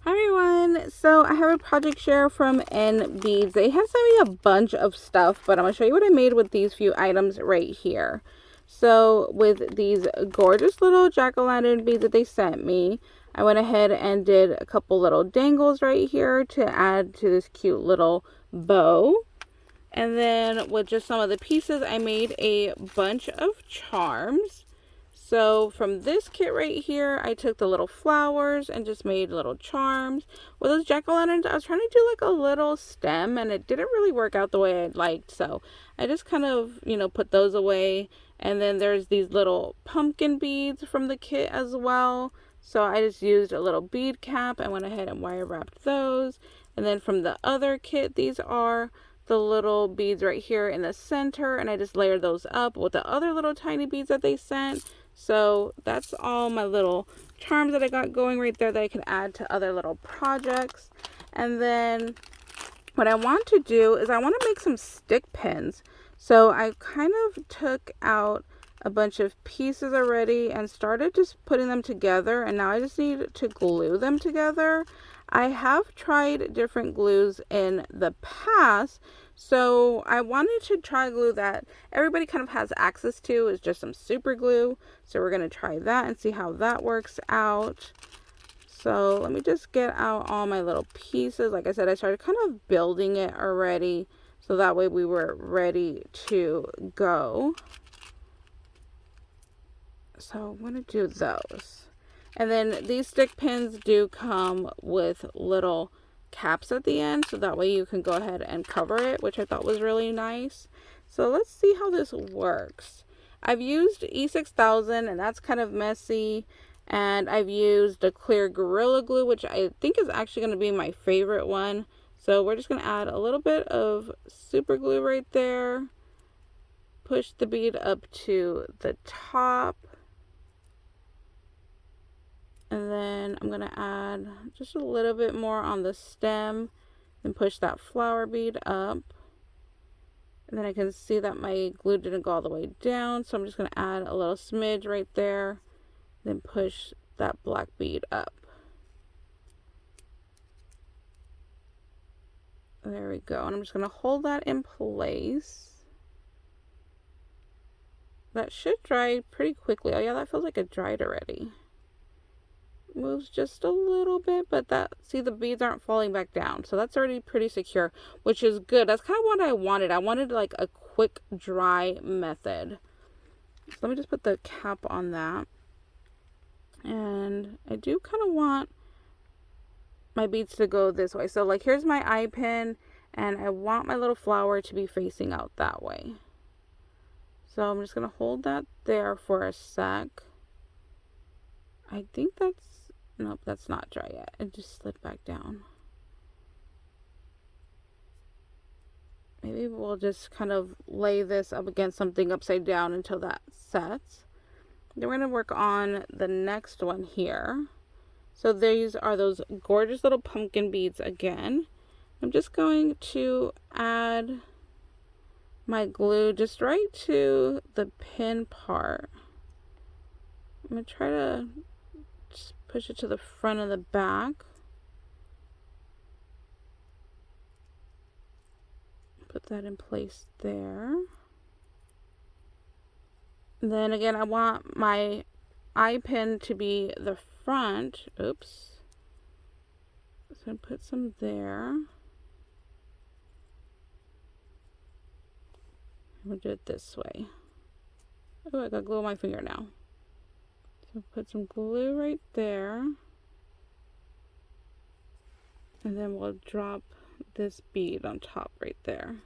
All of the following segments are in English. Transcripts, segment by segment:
Hi everyone, so I have a project share from NBeads. They have sent me a bunch of stuff, but I'm going to show you what I made with these few items right here. So with these gorgeous little jack-o'-lantern beads that they sent me, I went ahead and did a couple little dangles right here to add to this cute little bow. And then with just some of the pieces, I made a bunch of charms. So from this kit right here, I took the little flowers and just made little charms. With those jack-o'-lanterns, I was trying to do like a little stem and it didn't really work out the way I'd liked. So I just kind of, put those away. And then there's these little pumpkin beads from the kit as well. So I just used a little bead cap. I went ahead and wire wrapped those. And then from the other kit, these are the little beads right here in the center. And I just layered those up with the other little tiny beads that they sent. So that's all my little charms that I got going right there that I can add to other little projects. And then what I want to do is I want to make some stick pins. So I kind of took out a bunch of pieces already and started just putting them together. And now I just need to glue them together. I have tried different glues in the past. So I wanted to try glue that everybody kind of has access to, is just some super glue. So we're going to try that and see how that works out. So let me just get out all my little pieces. Like I said, I started kind of building it already. So that way we were ready to go. So I'm going to do those. And then these stick pins do come with little caps at the end, so that way you can go ahead and cover it, which I thought was really nice. So let's see how this works. I've used E6000 and that's kind of messy, and I've used a clear Gorilla Glue, which I think is actually going to be my favorite one. So we're just going to add a little bit of super glue right there, push the bead up to the top. And then I'm going to add just a little bit more on the stem and push that flower bead up. And then I can see that my glue didn't go all the way down. So I'm just going to add a little smidge right there. Then push that black bead up. There we go. And I'm just going to hold that in place. That should dry pretty quickly. Oh yeah, that feels like it dried already. Moves just a little bit, but see, the beads aren't falling back down, so that's already pretty secure, which is good. That's kind of what I wanted. I wanted like a quick dry method. So let me just put the cap on that, and I do kind of want my beads to go this way. So like here's my eye pin, and I want my little flower to be facing out that way. So I'm just gonna hold that there for a sec. I think nope, that's not dry yet. It just slid back down. Maybe we'll just kind of lay this up against something upside down until that sets. Then we're going to work on the next one here. So these are those gorgeous little pumpkin beads again. I'm just going to add my glue just right to the pin part. I'm going to try to just push it to the front of the back. Put that in place there. Then again, I want my eye pin to be the front. Oops. So put some there. We'll do it this way. Oh, I got glue on my finger now. So put some glue right there. And then we'll drop this bead on top right there.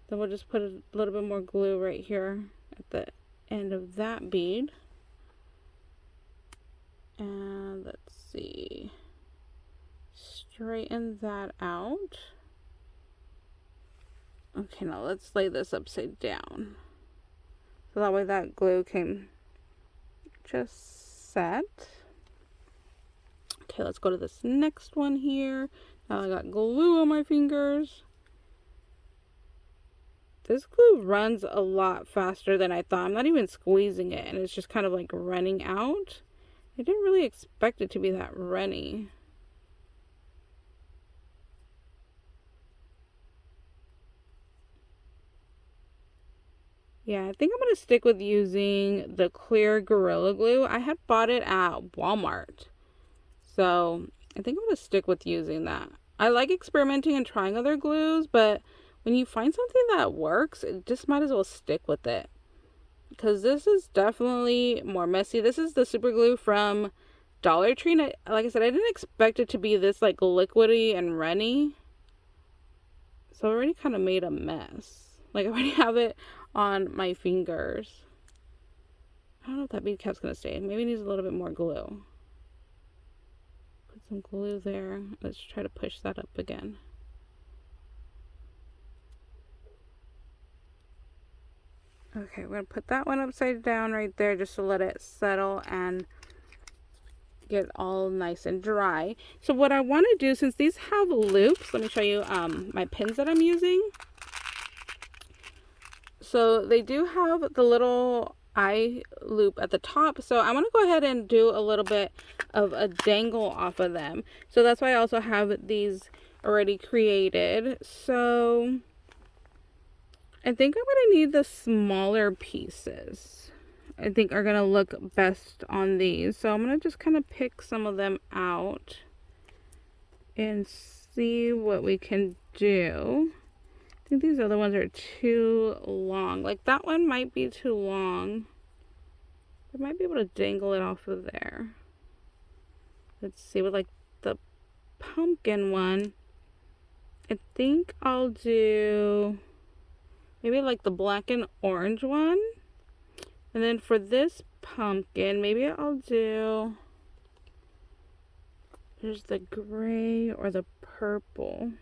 Then we'll just put a little bit more glue right here at the end of that bead. And let's see. Straighten that out. Okay, now let's lay this upside down. So that way that glue can just set. Okay, let's go to this next one here. Now I got glue on my fingers. This glue runs a lot faster than I thought. I'm not even squeezing it, and it's just kind of like running out. I didn't really expect it to be that runny. Yeah, I think I'm going to stick with using the clear Gorilla Glue. I had bought it at Walmart. So I think I'm going to stick with using that. I like experimenting and trying other glues, but when you find something that works, it just might as well stick with it. Because this is definitely more messy. This is the super glue from Dollar Tree. And like I said, I didn't expect it to be this like liquidy and runny. So I already kind of made a mess. Like I already have it on my fingers. I don't know if that bead cap's gonna stay. Maybe it needs a little bit more glue. Put some glue there. Let's try to push that up again. Okay, we're gonna put that one upside down right there just to let it settle and get all nice and dry. So what I want to do, since these have loops, let me show you my pins that I'm using. So they do have the little eye loop at the top, so I want to go ahead and do a little bit of a dangle off of them. So that's why I also have these already created. So I think I'm going to need the smaller pieces. I think are going to look best on these. So I'm going to just kind of pick some of them out and see what we can do. I think these other ones are too long. Like that one might be too long. I might be able to dangle it off of there. Let's see, with like the pumpkin one, I think I'll do maybe like the black and orange one. And then for this pumpkin, maybe I'll do, there's the gray or the purple.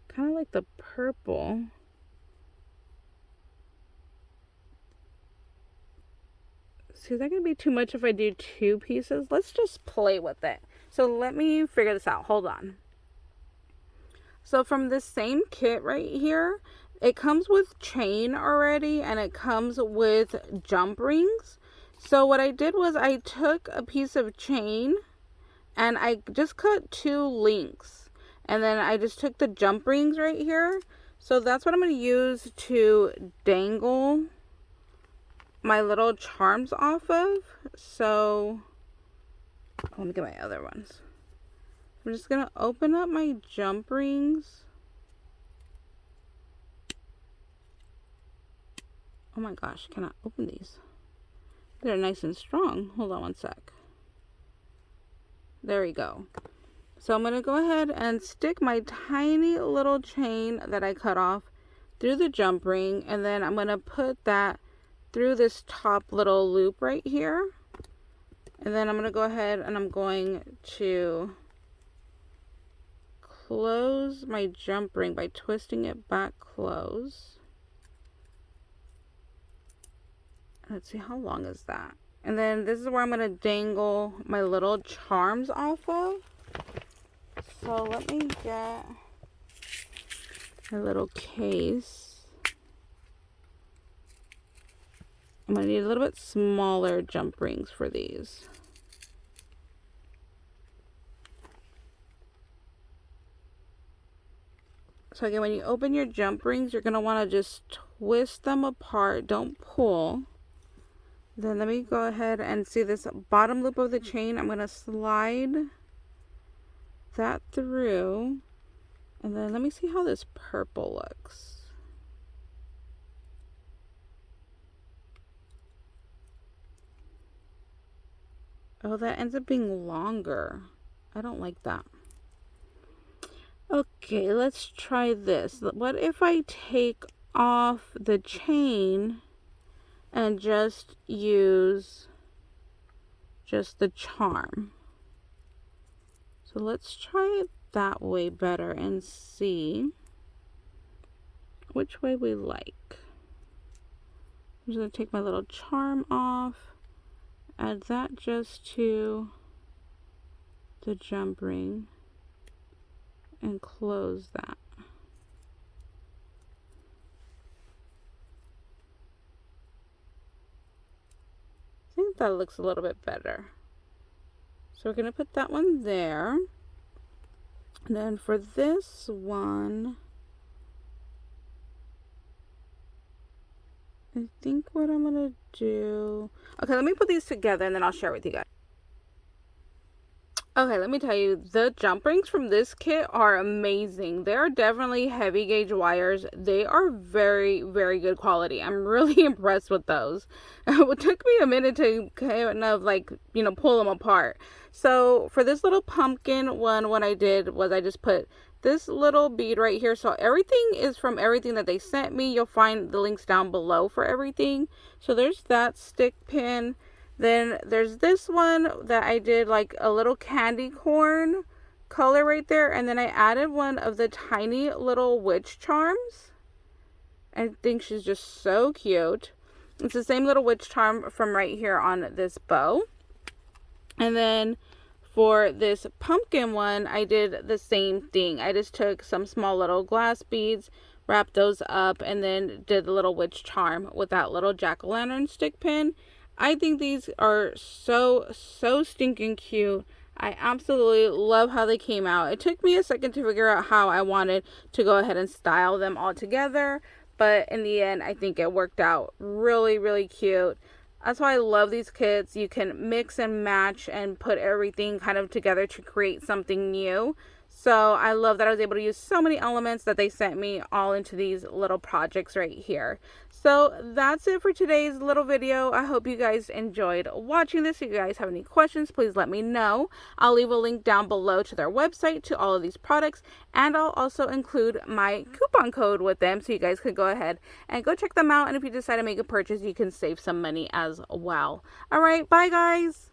Kind of like the purple. See, is that going to be too much if I do two pieces? Let's just play with it. So let me figure this out. Hold on. So from this same kit right here, it comes with chain already and it comes with jump rings. So what I did was I took a piece of chain and I just cut two links. And then I just took the jump rings right here. So that's what I'm going to use to dangle my little charms off of. So let me get my other ones. I'm just going to open up my jump rings. Oh my gosh, I cannot open these. They're nice and strong. Hold on one sec. There we go. So I'm going to go ahead and stick my tiny little chain that I cut off through the jump ring. And then I'm going to put that through this top little loop right here. And then I'm going to go ahead and I'm going to close my jump ring by twisting it back close. Let's see, how long is that? And then this is where I'm going to dangle my little charms off of. So let me get a little case. I'm going to need a little bit smaller jump rings for these. So again, when you open your jump rings, you're going to want to just twist them apart. Don't pull. Then let me go ahead and see this bottom loop of the chain. I'm going to slide that through. And then let me see how this purple looks. Oh, that ends up being longer. I don't like that. Okay, let's try this. What if I take off the chain and just use just the charm? So let's try it that way better and see which way we like. I'm just going to take my little charm off, add that just to the jump ring, and close that. I think that looks a little bit better. So we're going to put that one there. And then for this one, I think what I'm gonna do... Okay, let me put these together and then I'll share with you guys. Okay, let me tell you, the jump rings from this kit are amazing. They are definitely heavy gauge wires. They are very, very good quality. I'm really impressed with those. It took me a minute to kind of like, you know, pull them apart. So for this little pumpkin one, what I did was I just put this little bead right here. So everything is from everything that they sent me. You'll find the links down below for everything. So there's that stick pin. Then there's this one that I did like a little candy corn color right there. And then I added one of the tiny little witch charms. I think she's just so cute. It's the same little witch charm from right here on this bow. And then for this pumpkin one, I did the same thing. I just took some small little glass beads, wrapped those up, and then did the little witch charm with that little jack-o'-lantern stick pin. I think these are so stinking cute. I absolutely love how they came out. It took me a second to figure out how I wanted to go ahead and style them all together, but in the end, I think it worked out really, really cute. That's why I love these kits. You can mix and match and put everything kind of together to create something new. So I love that I was able to use so many elements that they sent me all into these little projects right here. So that's it for today's little video. I hope you guys enjoyed watching this. If you guys have any questions, please let me know. I'll leave a link down below to their website, to all of these products, and I'll also include my coupon code with them so you guys can go ahead and go check them out. And if you decide to make a purchase, you can save some money as well. All right, bye guys.